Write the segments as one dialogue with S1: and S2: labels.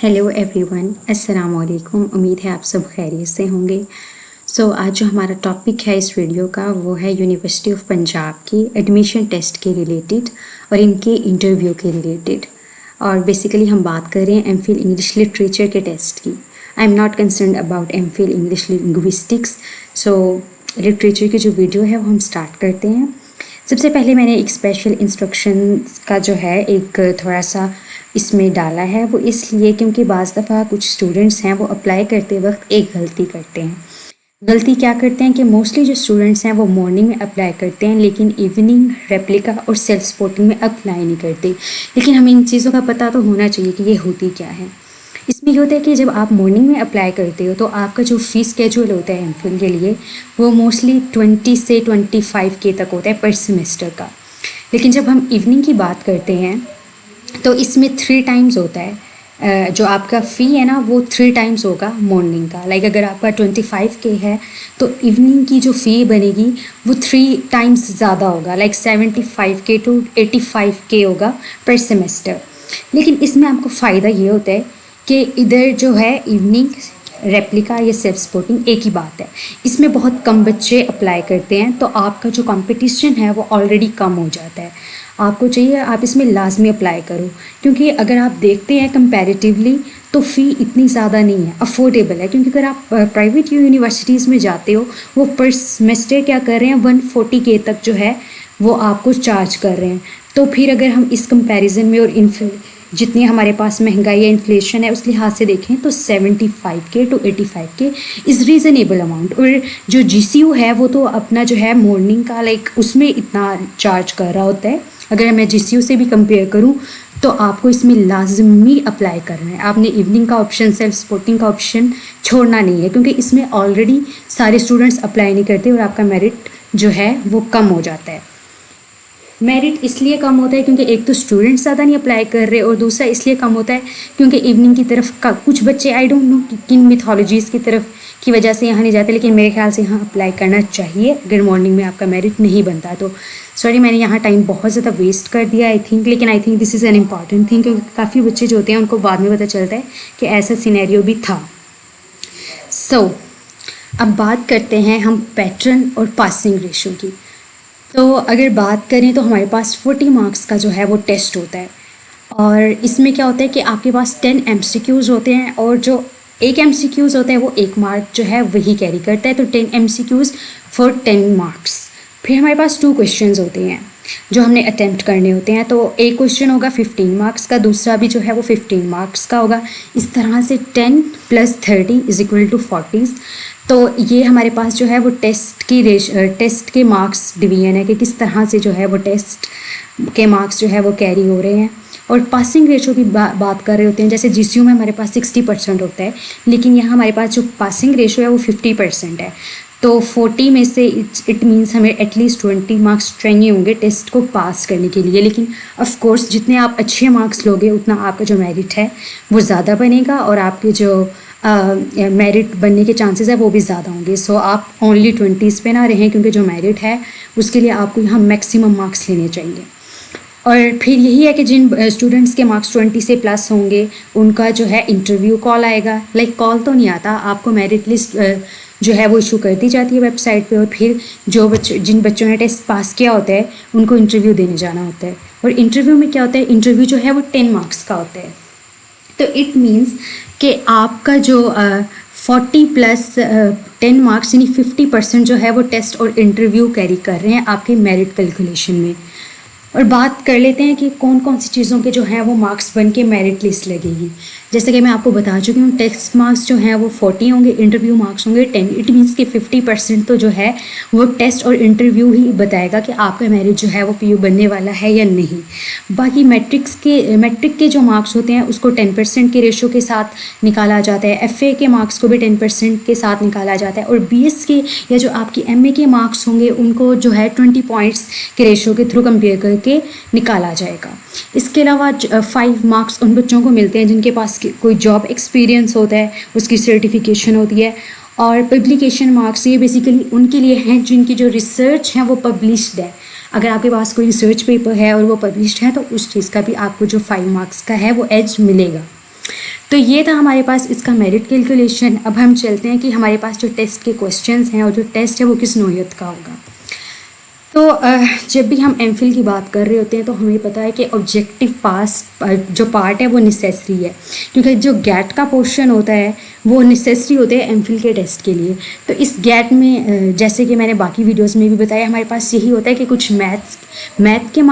S1: Hello everyone, अस्सलाम वालेकुम। उम्मीद है आप सब खैरियत से होंगे। आज जो हमारा टॉपिक है इस वीडियो का वो है यूनिवर्सिटी ऑफ पंजाब की एडमिशन टेस्ट के रिलेटेड और इनके इंटरव्यू के रिलेटेड। और बेसिकली हम बात कर रहे हैं एमफिल इंग्लिश लिटरेचर के टेस्ट की। I am not concern about MPhil English linguistics. Literature की जो वीडियो है वो हम स्टार्ट करते हैं। सबसे पहले मैंने एक स्पेशल इंस्ट्रक्शन का जो है एक थोड़ा सा इसमें डाला है, वो इसलिए क्योंकि बाज़ दफ़ा कुछ स्टूडेंट्स हैं वो अप्लाई करते वक्त एक गलती करते हैं। गलती क्या करते हैं कि मोस्टली जो स्टूडेंट्स हैं वो मॉर्निंग में अप्लाई करते हैं लेकिन इवनिंग, रेप्लिका और सेल्फ सपोर्टिंग में अप्लाई नहीं करते। लेकिन हमें इन चीज़ों का पता तो होना चाहिए कि ये होती क्या है। इसमें ये होता है कि जब आप मॉर्निंग में अप्लाई करते हो तो आपका जो फ़ीस स्केड्यूल होता है एमफिल के लिए वो मोस्टली 20 से 25K तक होता है पर सेमेस्टर का। लेकिन जब हम इवनिंग की बात करते हैं तो इसमें 3 टाइम्स होता है। जो आपका फ़ी है ना वो 3 टाइम्स होगा मॉर्निंग का। लाइक अगर आपका 25K है तो इवनिंग की जो फ़ी बनेगी वो 3 टाइम्स ज़्यादा होगा, लाइक 75K to 85K होगा पर सेमेस्टर। लेकिन इसमें आपको फ़ायदा ये होता है कि इधर जो है इवनिंग, रेप्लिका या सेल्फ सपोर्टिंग एक ही बात है। इसमें बहुत कम बच्चे अप्लाई करते हैं तो आपका जो कंपटीशन है वो ऑलरेडी कम हो जाता है। आपको चाहिए आप इसमें लाजमी अप्लाई करो, क्योंकि अगर आप देखते हैं कंपैरेटिवली तो फ़ी इतनी ज़्यादा नहीं है, अफोर्डेबल है। क्योंकि अगर आप प्राइवेट यूनिवर्सिटीज़ में जाते हो वो पर सेमेस्टर क्या कर रहे हैं 140K तक जो है वो आपको चार्ज कर रहे हैं। तो फिर अगर हम इस कंपैरिजन में और जितनी हमारे पास महंगाई या इन्फ्लेशन है उस लिहाज से देखें तो 75K to 85K is reasonable amount. और जो GCU है वो तो अपना जो है मॉर्निंग का लाइक उसमें इतना चार्ज कर रहा होता है। अगर मैं GCU से भी कंपेयर करूं तो आपको इसमें लाजमी अप्लाई करना है। आपने इवनिंग का ऑप्शन, सेल्फ सपोर्टिंग का ऑप्शन छोड़ना नहीं है, क्योंकि इसमें ऑलरेडी सारे स्टूडेंट्स अप्लाई नहीं करते और आपका मेरिट जो है वो कम हो जाता है। मेरिट इसलिए कम होता है क्योंकि एक तो स्टूडेंट्स ज़्यादा नहीं अप्लाई कर रहे और दूसरा इसलिए कम होता है क्योंकि इवनिंग की तरफ का कुछ बच्चे आई डोंट नो किन मिथोलॉजीज़ की तरफ की वजह से यहाँ नहीं जाते, लेकिन मेरे ख्याल से यहाँ अप्लाई करना चाहिए अगर मॉर्निंग में आपका मेरिट नहीं बनता तो। सॉरी मैंने यहाँ टाइम बहुत ज़्यादा वेस्ट कर दिया आई थिंक, लेकिन I think this is an important thing, क्योंकि काफ़ी बच्चे जो होते हैं उनको बाद में पता चलता है कि ऐसा सिनेरियो भी था। अब बात करते हैं हम पैटर्न और पासिंग रेशो की। तो अगर बात करें तो हमारे पास 40 मार्क्स का जो है वो टेस्ट होता है और इसमें क्या होता है कि आपके पास 10 MCQs होते हैं और जो एक MCQs होता है वो 1 मार्क जो है वही कैरी करता है। तो 10 MCQs फॉर 10 मार्क्स। फिर हमारे पास 2 क्वेश्चंस होते हैं जो हमने अटेम्प्ट करने होते हैं। तो एक क्वेश्चन होगा 15 मार्क्स का, दूसरा भी जो है वो 15 मार्क्स का होगा। इस तरह से 10 + 30 = 40। तो ये हमारे पास जो है वो टेस्ट के मार्क्स डिवीजन है कि किस तरह से जो है वो टेस्ट के मार्क्स जो है वो कैरी हो रहे हैं। और पासिंग रेशो की बात कर रहे होते हैं, जैसे GCU में हमारे पास 60% होता है, लेकिन यहाँ हमारे पास जो पासिंग रेशो है वो 50% है। तो 40 में से इट मीन्स हमें एटलीस्ट 20 मार्क्स चाहिए होंगे टेस्ट को पास करने के लिए। लेकिन ऑफ कोर्स जितने आप अच्छे मार्क्स लोगे उतना आपका जो मेरिट है वो ज़्यादा बनेगा और आपके जो मेरिट बनने के चांसेस है वो भी ज़्यादा होंगे। आप ओनली 20s पे ना रहें, क्योंकि जो मेरिट है उसके लिए आपको यहाँ मैक्सिमम मार्क्स लेने चाहिए। और फिर यही है कि जिन स्टूडेंट्स के मार्क्स 20 से प्लस होंगे उनका जो है इंटरव्यू कॉल आएगा। लाइक कॉल तो नहीं आता, आपको मेरिट लिस्ट जो है वो इशू कर दी जाती है वेबसाइट पे और फिर जिन बच्चों ने टेस्ट पास किया होता है उनको इंटरव्यू देने जाना होता है। और इंटरव्यू में क्या होता है, इंटरव्यू जो है वो 10 मार्क्स का होता है। तो इट मीन्स कि आपका जो 40 + 10 मार्क्स यानी 50% जो है वो टेस्ट और इंटरव्यू कैरी कर रहे हैं आपके मेरिट कैलकुलेशन में। और बात कर लेते हैं कि कौन कौन सी चीज़ों के जो हैं वो मार्क्स बन के मेरिट लिस्ट लगेगी। जैसे कि मैं आपको बता चुकी हूँ, टेस्ट मार्क्स जो हैं वो 40 होंगे, इंटरव्यू मार्क्स होंगे 10। इट मीन्स कि 50% तो जो है वो टेस्ट और इंटरव्यू ही बताएगा कि आपका मेरिट जो है वो PU बनने वाला है या नहीं। बाकी मैट्रिक के जो मार्क्स होते हैं उसको 10% के रेशो के साथ निकाला जाता है। FA के मार्क्स को भी 10% के साथ निकाला जाता है। और BS के या जो आपकी MA के मार्क्स होंगे उनको जो है 20 पॉइंट्स के रेशो के थ्रू कंपेयर करके निकाला जाएगा। इसके अलावा 5 मार्क्स उन बच्चों को मिलते हैं जिनके पास कोई जॉब एक्सपीरियंस होता है, उसकी सर्टिफिकेशन होती है। और पब्लिकेशन मार्क्स ये बेसिकली उनके लिए हैं जिनकी जो रिसर्च है वो पब्लिश्ड है। अगर आपके पास कोई रिसर्च पेपर है और वो पब्लिश्ड है तो उस चीज़ का भी आपको जो 5 मार्क्स का है वो एज मिलेगा। तो ये था हमारे पास इसका मेरिट कैलकुलेशन। अब हम चलते हैं कि हमारे पास जो टेस्ट के क्वेश्चंस हैं और जो टेस्ट है वो किस नौइयत का होगा। तो जब भी हम एमफिल की बात कर रहे होते हैं तो हमें पता है कि ऑब्जेक्टिव पास जो पार्ट है वो नेसेसरी है, क्योंकि जो गैट का पोर्शन होता है वो नेसेसरी होते हैं एमफिल के टेस्ट के लिए। तो इस गैट में जैसे कि मैंने बाकी वीडियोस में भी बताया, हमारे पास यही होता है कि कुछ मैथ के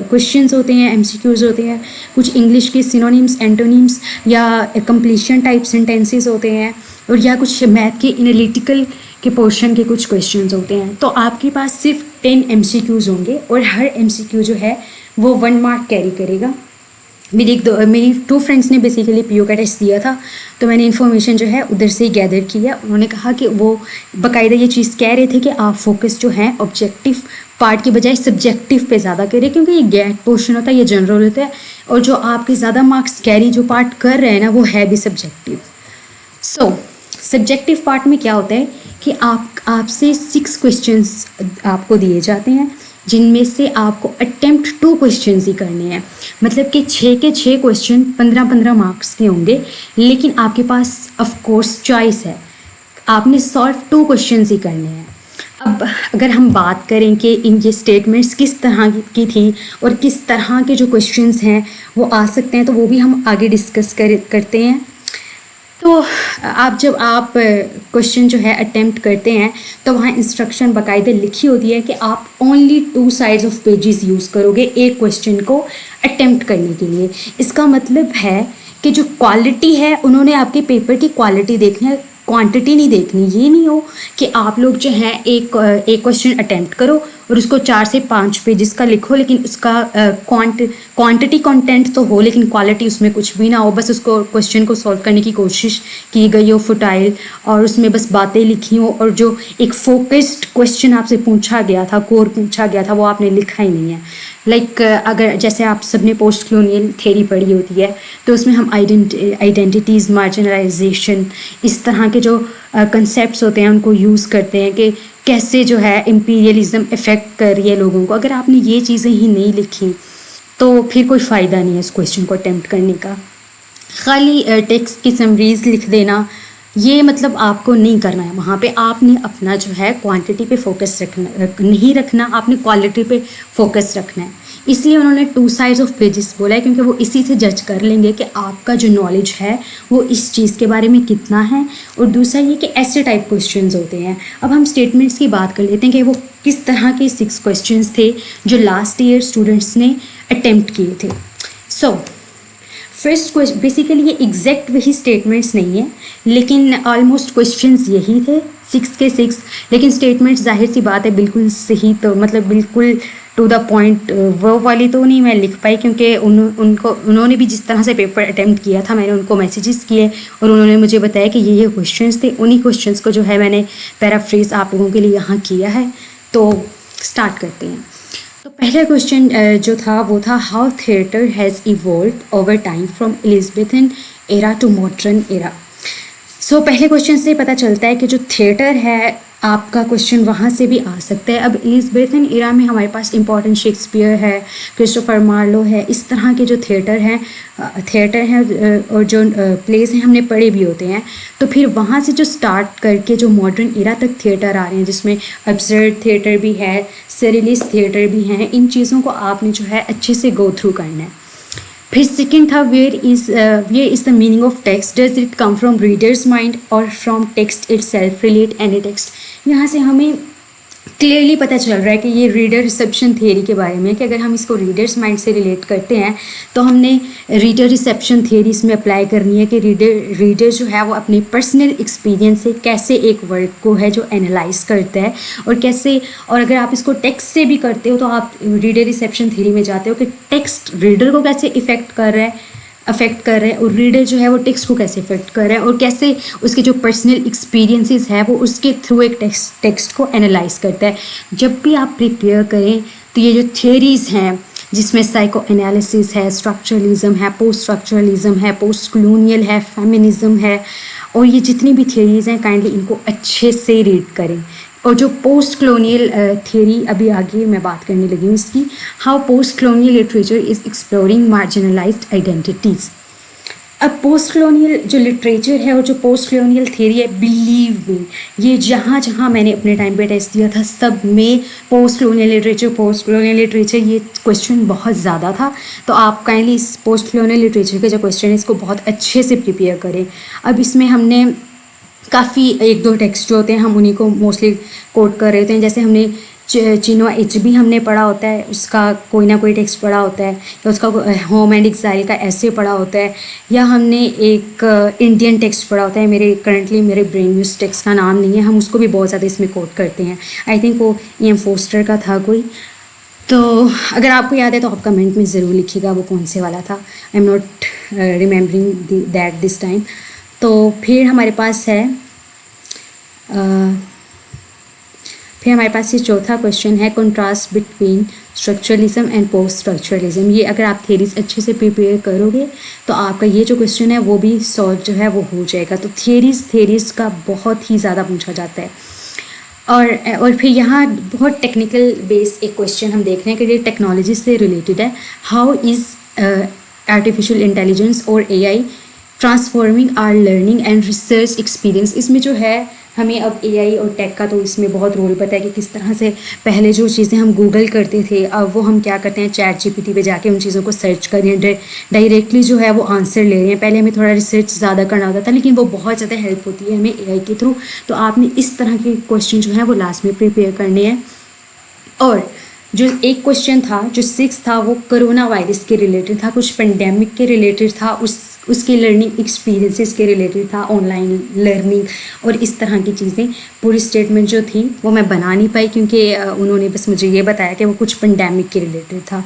S1: क्वेश्चंस होते हैं, एमसीक्यूज होते हैं, कुछ इंग्लिश के सिनोनिम्स, एंटोनिम्स या कंप्लीशन टाइप सेंटेंसेस होते हैं, और या कुछ मैथ के एनालिटिकल के पोर्शन के कुछ क्वेश्चंस होते हैं। तो आपके पास सिर्फ 10 एमसीक्यूज होंगे और हर एमसीक्यू जो है वो 1 मार्क कैरी करेगा। मेरी 2 फ्रेंड्स ने बेसिकली पीओ का टेस्ट दिया था, तो मैंने इन्फॉर्मेशन जो है उधर से ही गैदर की है। उन्होंने कहा कि वो बाकायदा ये चीज़ कह रहे थे कि आप फोकस जो है ऑब्जेक्टिव पार्ट की बजाय सब्जेक्टिव पे ज़्यादा करें, क्योंकि ये गैट पोर्शन होता है, ये जनरल होता है, और जो आपके ज़्यादा मार्क्स कैरी जो पार्ट कर रहे हैं ना वो है भी सब्जेक्टिव। सब्जेक्टिव पार्ट में क्या होता है कि आपसे 6 क्वेश्चंस आपको दिए जाते हैं, जिनमें से आपको अटेम्प्ट 2 क्वेश्चंस ही करने हैं। मतलब कि 6 के 6 क्वेश्चन 15-15 मार्क्स के होंगे, लेकिन आपके पास ऑफ कोर्स चॉइस है, आपने सॉल्व 2 क्वेश्चंस ही करने हैं। अब अगर हम बात करें कि इन ये स्टेटमेंट्स किस तरह की थी और किस तरह के जो क्वेश्चंस हैं वो आ सकते हैं, तो वो भी हम आगे डिस्कस करते हैं। तो जब आप क्वेश्चन जो है अटेम्प्ट करते हैं तो वहाँ इंस्ट्रक्शन बाकायदे लिखी होती है कि आप only 2 sides of pages use करोगे एक क्वेश्चन को अटेम्प्ट करने के लिए। इसका मतलब है कि जो क्वालिटी है, उन्होंने आपके पेपर की क्वालिटी देखनी है, क्वांटिटी नहीं देखनी। ये नहीं हो कि आप लोग जो हैं एक क्वेश्चन अटेम्प्ट करो और उसको 4 से 5 पेजेस का लिखो, लेकिन उसका क्वांटिटी कंटेंट तो हो लेकिन क्वालिटी उसमें कुछ भी ना हो, बस उसको क्वेश्चन को सॉल्व करने की कोशिश की गई हो फुटाइल, और उसमें बस बातें लिखी हो, और जो एक फोकस्ड क्वेश्चन आपसे पूछा गया था, कोर पूछा गया था, वो आपने लिखा ही नहीं है। अगर जैसे आप सबने पोस्ट कॉलोनियल थ्योरी पढ़ी होती है, तो उसमें हम आइडेंटिटीज़, मार्जिनलाइजेशन, इस तरह के जो कंसेप्ट्स होते हैं उनको यूज़ करते हैं कि कैसे जो है इम्पीरियलिज्म इफ़ेक्ट कर रही है लोगों को। अगर आपने ये चीज़ें ही नहीं लिखी तो फिर कोई फ़ायदा नहीं है इस क्वेश्चन को अटेम्प्ट करने का। खाली टेक्स्ट की समरीज़ लिख देना, ये मतलब आपको नहीं करना है। वहाँ पे आपने अपना जो है क्वांटिटी पे फोकस नहीं रखना, आपने क्वालिटी पे फोकस रखना है। इसलिए उन्होंने 2 साइड्स ऑफ पेजेस बोला है, क्योंकि वो इसी से जज कर लेंगे कि आपका जो नॉलेज है वो इस चीज़ के बारे में कितना है। और दूसरा ये कि ऐसे टाइप क्वेश्चंस होते हैं। अब हम स्टेटमेंट्स की बात कर लेते हैं कि वो किस तरह के 6 क्वेश्चंस थे जो लास्ट ईयर स्टूडेंट्स ने अटेम्प्ट किए थे। फर्स्ट क्वेश्चन, बेसिकली ये एग्जैक्ट वही स्टेटमेंट्स नहीं है, लेकिन ऑलमोस्ट क्वेश्चंस यही थे 6 के 6, लेकिन स्टेटमेंट्स जाहिर सी बात है बिल्कुल सही, तो मतलब बिल्कुल टू द पॉइंट वो वाली तो नहीं मैं लिख पाई, क्योंकि उन्होंने भी जिस तरह से पेपर अटेम्प्ट किया था, मैंने उनको मैसेजेस किए और उन्होंने मुझे बताया कि ये क्वेश्चंस थे। उन्हीं क्वेश्चंस को जो है मैंने पैराफ्रेज आप लोगों के लिए यहाँ किया है। तो स्टार्ट करते हैं। तो पहला क्वेश्चन जो था वो था, how theatre has evolved over time from Elizabethan era to modern era. So पहले क्वेश्चन से पता चलता है कि जो थिएटर है, आपका क्वेश्चन वहाँ से भी आ सकता है। अब एलिजाबेथन एरा में हमारे पास इंपॉर्टेंट शेक्सपियर है, क्रिस्टोफर मार्लो है, इस तरह के जो थिएटर हैं और जो प्लेस हैं हमने पढ़े भी होते हैं। तो फिर वहाँ से जो स्टार्ट करके जो मॉडर्न एरा तक थिएटर आ रहे हैं, जिसमें अब्सर्ड थिएटर भी है, सरिलिस्ट थिएटर भी हैं, इन चीज़ों को आपने जो है अच्छे से गो थ्रू करना है। फिर सेकेंड था, where is the meaning of text, does it come from readers mind और from text itself, relate any text. यहाँ से हमें क्लियरली पता चल रहा है कि ये रीडर रिसेप्शन थियरी के बारे में, कि अगर हम इसको रीडर्स माइंड से रिलेट करते हैं तो हमने रीडर रिसेप्शन थियरी इसमें अप्लाई करनी है कि रीडर जो है वो अपने पर्सनल एक्सपीरियंस से कैसे एक वर्ड को है जो एनालाइज करता है, और कैसे, और अगर आप इसको टेक्स्ट से भी करते हो तो आप रीडर रिसेप्शन थियरी में जाते हो कि टेक्स्ट रीडर को कैसे अफेक्ट कर रहा है और रीडर जो है वो टेक्स्ट को कैसे अफेक्ट कर रहा है, और कैसे उसके जो पर्सनल एक्सपीरियंसेस है वो उसके थ्रू एक टेक्स्ट को एनालाइज करता है। जब भी आप प्रिपेयर करें तो ये जो थियरीज़ हैं, जिसमें साइको एनालिसिस है, स्ट्रक्चरलिज्म है, पोस्ट स्ट्रक्चरलिज्म है, पोस्ट कॉलोनियल है, फेमिनिज्म है, और ये जितनी भी थियरीज़ हैं काइंडली इनको अच्छे से रीड करें। और जो पोस्ट कॉलोनियल थियरी, अभी आगे मैं बात करने लगी हूँ इसकी, how post colonial literature is exploring marginalised identities. अब पोस्ट कलोनियल जो लिटरेचर है और जो पोस्ट कलोनियल थेरी है, बिलीव मी, ये जहाँ जहाँ मैंने अपने टाइम पे टेस्ट दिया था सब में पोस्ट कलोनियल लिटरेचर ये क्वेश्चन बहुत ज़्यादा था। तो आप काइंडली इस पोस्ट कलोनियल लिटरेचर के जो क्वेश्चन है इसको बहुत अच्छे से प्रिपेयर करें। अब इसमें हमने काफ़ी एक दो टेक्स्ट जो होते हैं हम उन्हीं को मोस्टली कोट कर रहे होते हैं। जैसे हमने चिनोआ एचबी हमने पढ़ा होता है, उसका कोई ना कोई टेक्स्ट पढ़ा होता है, या उसका होम एंड एक्साइल का ऐसे पढ़ा होता है, या हमने एक इंडियन टेक्स्ट पढ़ा होता है। मेरे ब्रेन में उस टेक्स्ट का नाम नहीं है, हम उसको भी बहुत ज़्यादा इसमें कोट करते हैं। आई थिंक वो E.M. फोस्टर का था कोई। तो अगर आपको याद है तो आप कमेंट में ज़रूर लिखिएगा वो कौन से वाला था। I am not remembering that this time. तो फिर हमारे पास है ये चौथा क्वेश्चन है, contrast between structuralism and post structuralism. ये अगर आप थेरीज अच्छे से प्रिपेयर करोगे तो आपका ये जो क्वेश्चन है वो भी सॉल्व जो है वो हो जाएगा। तो थेरीज का बहुत ही ज़्यादा पूछा जाता है। और फिर यहाँ बहुत टेक्निकल बेस एक क्वेश्चन हम देख रहे हैं कि ये टेक्नोलॉजी से रिलेटेड है। हाउ इज़ आर्टिफिशियल इंटेलिजेंस और AI transforming our learning and research experience. इसमें जो है हमें अब AI और टेक का तो इसमें बहुत रोल पता है कि किस तरह से पहले जो चीज़ें हम गूगल करते थे अब वो हम क्या करते हैं, ChatGPT पे जाके उन चीज़ों को सर्च कर रहे हैं, डायरेक्टली जो है वो आंसर ले रहे हैं। पहले हमें थोड़ा रिसर्च ज़्यादा करना होता था, लेकिन वो बहुत ज़्यादा हेल्प होती है हमें AI के थ्रू। तो आपने इस तरह के क्वेश्चन जो है वो लास्ट में प्रिपेयर करने हैं। और जो एक क्वेश्चन था जो 6 था वो कोरोना वायरस के रिलेटेड था, कुछ पेंडेमिक के रिलेटेड था, उसके लर्निंग एक्सपीरियंसेस के रिलेटेड था, ऑनलाइन लर्निंग और इस तरह की चीज़ें। पूरी स्टेटमेंट जो थी वो मैं बना नहीं पाई क्योंकि उन्होंने बस मुझे ये बताया कि वो कुछ पेंडेमिक के रिलेटेड था।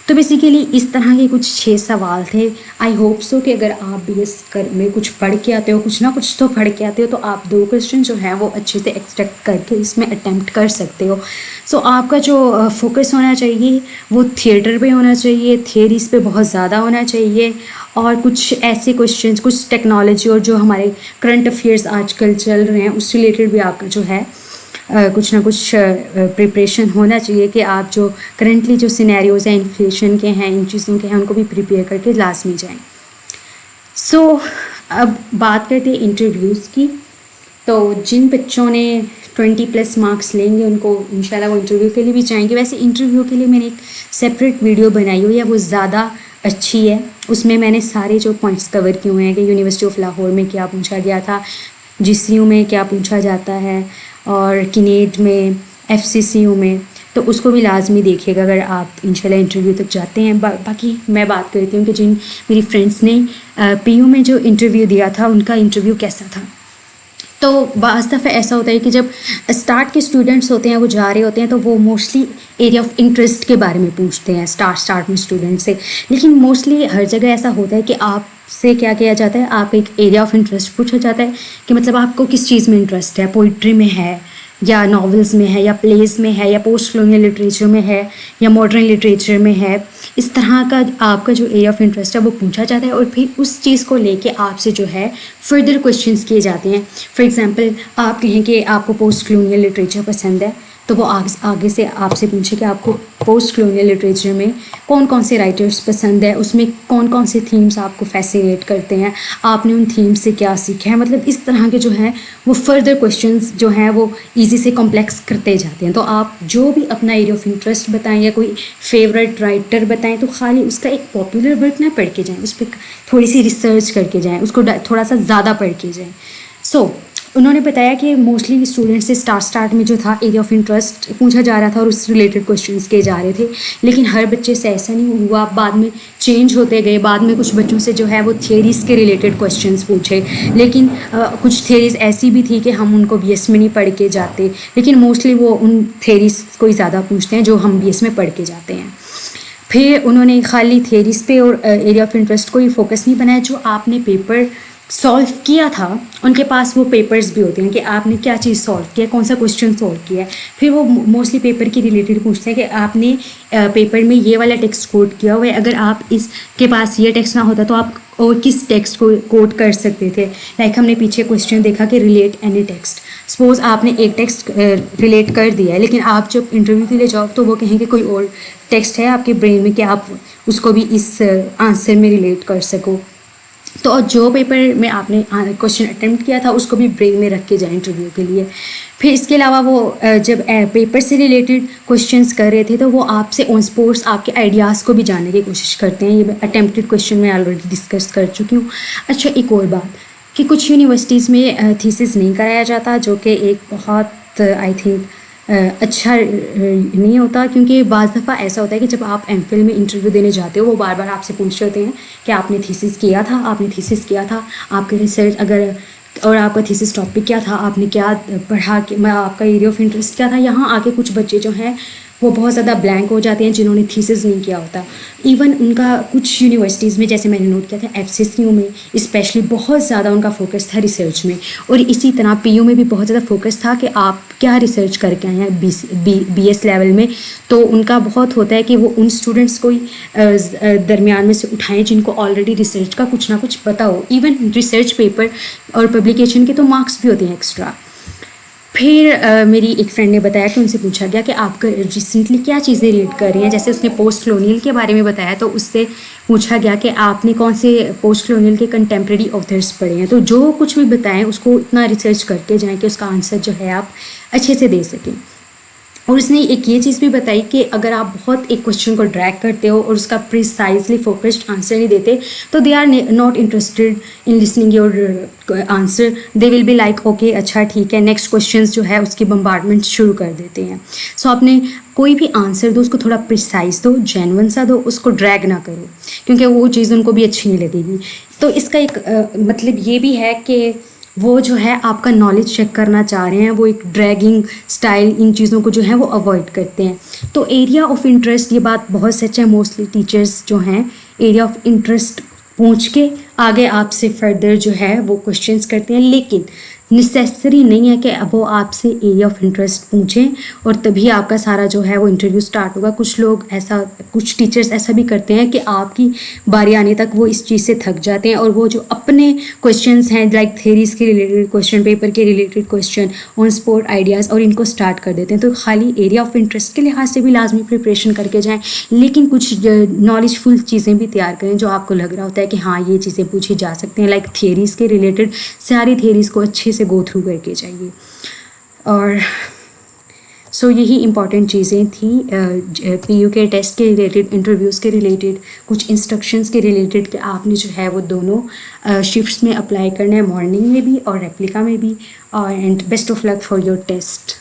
S1: तो बेसिकली इस तरह के कुछ 6 सवाल थे। आई होप सो कि अगर आप BS में कुछ पढ़ के आते हो, कुछ ना कुछ तो पढ़ के आते हो, तो आप 2 क्वेश्चन जो हैं वो अच्छे से एक्सट्रैक्ट करके इसमें अटैम्प्ट कर सकते हो। सो आपका जो फोकस होना चाहिए वो थिएटर पे होना चाहिए, थियरीज़ पे बहुत ज़्यादा होना चाहिए, और कुछ ऐसे क्वेश्चंस, कुछ टेक्नोलॉजी और जो हमारे करंट अफेयर्स आजकल चल रहे हैं उस रिलेटेड भी आपका जो है कुछ ना कुछ प्रिपरेशन होना चाहिए कि आप जो करंटली जो सिनेरियोज़ हैं इन्फ्लेशन के हैं, इन चीज़ों के हैं, उनको भी प्रिपेयर करके लास्ट में जाएं। सो अब बात करते हैं इंटरव्यूज़ की। तो जिन बच्चों ने 20+ मार्क्स लेंगे उनको इंशाल्लाह वो इंटरव्यू के लिए भी जाएंगे। वैसे इंटरव्यू के लिए मैंने एक सेपरेट वीडियो बनाई हुई है, वो ज़्यादा अच्छी है। उसमें मैंने सारे जो पॉइंट्स कवर किए हुए हैं कि यूनिवर्सिटी ऑफ लाहौर में क्या पूछा गया था, GCU में क्या पूछा जाता है, और किनेट में, FCCU में, तो उसको भी लाजमी देखिएगा अगर आप इंशाल्लाह इंटरव्यू तक जाते हैं। बाकी मैं बात करती हूँ कि जिन मेरी फ्रेंड्स ने PU में जो इंटरव्यू दिया था उनका इंटरव्यू कैसा था। तो बाज़ दफ़ा ऐसा होता है कि जब स्टार्ट के स्टूडेंट्स होते हैं वो जा रहे होते हैं तो वो मोस्टली एरिया ऑफ इंटरेस्ट के बारे में पूछते हैं स्टार्ट में स्टूडेंट से। लेकिन मोस्टली हर जगह ऐसा होता है कि आपसे क्या किया जाता है, आप एक एरिया ऑफ इंटरेस्ट पूछा जाता है कि मतलब आपको किस चीज़ में इंटरेस्ट है, पोइट्री में है या नॉवेल्स में है या प्लेस में है या पोस्ट कॉलोनियल लिटरेचर में है या मॉडर्न लिटरेचर में है। इस तरह का आपका जो एरिया ऑफ इंटरेस्ट है वो पूछा जाता है और फिर उस चीज़ को लेके आपसे जो है फर्दर क्वेश्चंस किए जाते हैं। फॉर एग्जांपल आप कहें कि आपको पोस्ट कॉलोनियल लिटरेचर पसंद है तो वो आगे से आपसे पूछे कि आपको पोस्ट कॉलोनियल लिटरेचर में कौन कौन से राइटर्स पसंद है, उसमें कौन कौन से थीम्स आपको फैसिनेट करते हैं, आपने उन थीम्स से क्या सीखा है। मतलब इस तरह के जो हैं वो फर्दर क्वेश्चंस जो हैं वो इजी से कॉम्प्लेक्स करते जाते हैं। तो आप जो भी अपना एरिया ऑफ इंटरेस्ट बताएं या कोई फेवरेट राइटर बताएं तो खाली उसका एक पॉपुलर वर्क ना पढ़ के जाएँ, उस पर थोड़ी सी रिसर्च करके जाएँ, उसको थोड़ा सा ज़्यादा पढ़ के जाएँ। सो उन्होंने बताया कि मोस्टली स्टूडेंट से स्टार्ट में जो था एरिया ऑफ इंटरेस्ट पूछा जा रहा था और उससे रिलेटेड क्वेश्चंस किए जा रहे थे, लेकिन हर बच्चे से ऐसा नहीं हुआ। बाद में चेंज होते गए, बाद में कुछ बच्चों से जो है वो थियरीज़ के रिलेटेड क्वेश्चंस पूछे, लेकिन कुछ थियरीज़ ऐसी भी थी कि हम उनको BS में नहीं पढ़ के जाते, लेकिन मोस्टली वो उन थियरीज़ को ही ज़्यादा पूछते हैं जो हम BS में पढ़ के जाते हैं। फिर उन्होंने खाली थियरीज़ पे और एरिया ऑफ इंटरेस्ट को ही फोकस नहीं बनाया, जो आपने पेपर सॉल्व किया था उनके पास वो पेपर्स भी होते हैं कि आपने क्या चीज़ सॉल्व किया, कौन सा क्वेश्चन सॉल्व किया है। फिर वो मोस्टली पेपर के रिलेटेड पूछते हैं कि आपने पेपर में ये वाला टेक्स्ट कोट किया हुआ है, अगर आप इसके पास ये टेक्स्ट ना होता तो आप और किस टेक्स्ट को कोट कर सकते थे। लाइक हमने पीछे क्वेश्चन देखा कि रिलेट एनी टेक्स्ट। सपोज आपने एक टेक्स्ट रिलेट कर दिया है, लेकिन आप जब इंटरव्यू के लिए जाओ तो वो कहेंगे कोई और टेक्स्ट है आपके ब्रेन में कि आप उसको भी इस आंसर में रिलेट कर सको। तो और जो पेपर में आपने क्वेश्चन अटेम्प्ट किया था उसको भी ब्रेन में रख के जाए इंटरव्यू के लिए। फिर इसके अलावा वो जब पेपर से रिलेटेड क्वेश्चंस कर रहे थे तो वो आपसे ऑन स्पॉट्स आपके आइडियाज़ को भी जानने की कोशिश करते हैं। ये अटेम्प्टेड क्वेश्चन में ऑलरेडी डिस्कस कर चुकी हूँ। अच्छा, एक और बात कि कुछ यूनिवर्सिटीज़ में थीसिस नहीं कराया जाता, जो कि एक बहुत आई थिंक अच्छा नहीं होता, क्योंकि बाज़ दफ़ा ऐसा होता है कि जब आप एमफिल में इंटरव्यू देने जाते हो वो बार बार आपसे पूछ रहे होते हैं कि आपने थीसिस किया था, आपके रिसर्च अगर और आपका थीसिस टॉपिक क्या था, आपने क्या पढ़ा, कि आपका एरिया ऑफ इंटरेस्ट क्या था। यहाँ आके कुछ बच्चे जो हैं वो बहुत ज़्यादा ब्लैंक हो जाते हैं जिन्होंने थीसिस नहीं किया होता। इवन उनका कुछ यूनिवर्सिटीज़ में, जैसे मैंने नोट किया था एफसीसीयू में स्पेशली, बहुत ज़्यादा उनका फोकस था रिसर्च में, और इसी तरह पीयू में भी बहुत ज़्यादा फोकस था कि आप क्या रिसर्च करके आए हैं बीएस लेवल में। तो उनका बहुत होता है कि वो उन स्टूडेंट्स को ही दरमियान में से उठाएं जिनको ऑलरेडी रिसर्च का कुछ ना कुछ पता हो। इवन रिसर्च पेपर और पब्लिकेशन के तो मार्क्स भी होते हैं एक्स्ट्रा। फिर मेरी एक फ्रेंड ने बताया कि उनसे पूछा गया कि आप रिसेंटली क्या चीज़ें रीड कर रही हैं। जैसे उसने पोस्ट कॉलोनियल के बारे में बताया तो उससे पूछा गया कि आपने कौन से पोस्ट कॉलोनियल के कंटेम्प्रेरी ऑथर्स पढ़े हैं। तो जो कुछ भी बताएं उसको इतना रिसर्च करके जाएं कि उसका आंसर जो है आप अच्छे से दे सकें। और उसने एक ये चीज़ भी बताई कि अगर आप बहुत एक क्वेश्चन को ड्रैग करते हो और उसका प्रिसाइजली फोकस्ड आंसर नहीं देते तो they are not interested in listening your answer. They will be like okay, अच्छा ठीक है, नेक्स्ट क्वेश्चन जो है उसकी बम्बार्डमेंट शुरू कर देते हैं। सो आपने कोई भी आंसर दो उसको थोड़ा प्रिसाइज दो, जेन्युइन सा दो, उसको ड्रैग ना करो, क्योंकि वो चीज़ उनको भी अच्छी नहीं लगेगी। तो इसका एक मतलब ये भी है कि वो जो है आपका नॉलेज चेक करना चाह रहे हैं, वो एक ड्रैगिंग स्टाइल इन चीज़ों को जो है वो अवॉइड करते हैं। तो एरिया ऑफ इंटरेस्ट, ये बात बहुत सच है, मोस्टली टीचर्स जो हैं एरिया ऑफ इंटरेस्ट पूछ के आगे आपसे फर्दर जो है वो क्वेश्चंस करते हैं, लेकिन नेसेसरी नहीं है कि अब वो आपसे एरिया ऑफ इंटरेस्ट पूछें और तभी आपका सारा जो है वो इंटरव्यू स्टार्ट होगा। कुछ टीचर्स ऐसा भी करते हैं कि आपकी बारी आने तक वो इस चीज़ से थक जाते हैं और वो जो अपने क्वेश्चंस हैं लाइक थेरीज़ के रिलेटेड क्वेश्चन, पेपर के related question, on spot ideas, और इनको स्टार्ट कर देते हैं। तो खाली एरिया ऑफ इंटरेस्ट के लिहाज से भी लाजमी प्रिपरेशन करके जाएँ, लेकिन कुछ नॉलेजफुल चीज़ें भी तैयार करें जो आपको लग रहा होता है कि हाँ ये चीज़ें पूछी जा सकती हैं। लाइक थियरीज़ के रिलेटेड सारी थियरीज़ को अच्छे से गो थ्रू करके जाइए। और सो यही इम्पॉर्टेंट चीज़ें थी पीयू के टेस्ट के रिलेटेड, इंटरव्यूज़ के रिलेटेड, कुछ इंस्ट्रक्शंस के रिलेटेड कि आपने जो है वो दोनों शिफ्ट्स में अप्लाई करना है, मॉर्निंग में भी और रेप्लिका में भी। और and best of luck for your test.